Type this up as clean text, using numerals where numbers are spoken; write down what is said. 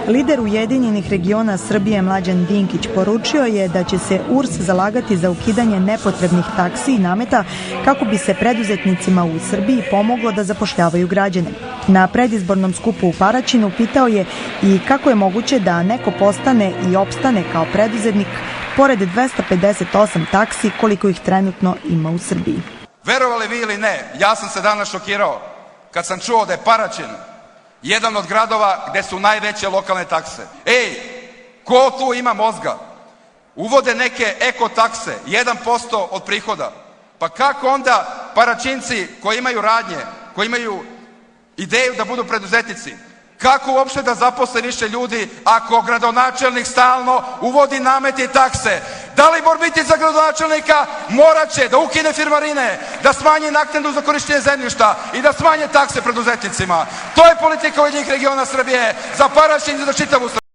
Lider Ujedinjenih regiona Srbije Mlađan Dinkić poručio je da će se URS zalagati za ukidanje nepotrebnih taksi i nameta kako bi se preduzetnicima u Srbiji pomoglo da zapošljavaju građane. Na predizbornom skupu u Paraćinu pitao je i kako je moguće da neko postane i opstane kao preduzetnik pored 258 taksi koliko ih trenutno ima u Srbiji. Verovali vi ili ne, ja sam se danas šokirao kad sam čuo da je Paraćin jedan od gradova gde su najveće lokalne takse. Ej, ko tu ima mozga? Uvode neke eko takse, 1% od prihoda. Pa kako onda Paraćinci koji imaju radnje, koji imaju ideju da budu preduzetnici, kako uopšte da zaposle više ljudi ako gradonačelnik stalno uvodi namete i takse? Da li mora biti za gradonačelnika? Morat će da ukine firmarine, da smanji naknadu za korišćenje zemljišta i da smanje takse preduzetnicima. To je politika Ujedinjenih regiona Srbije za Paraćin i za čitavu Srbiju.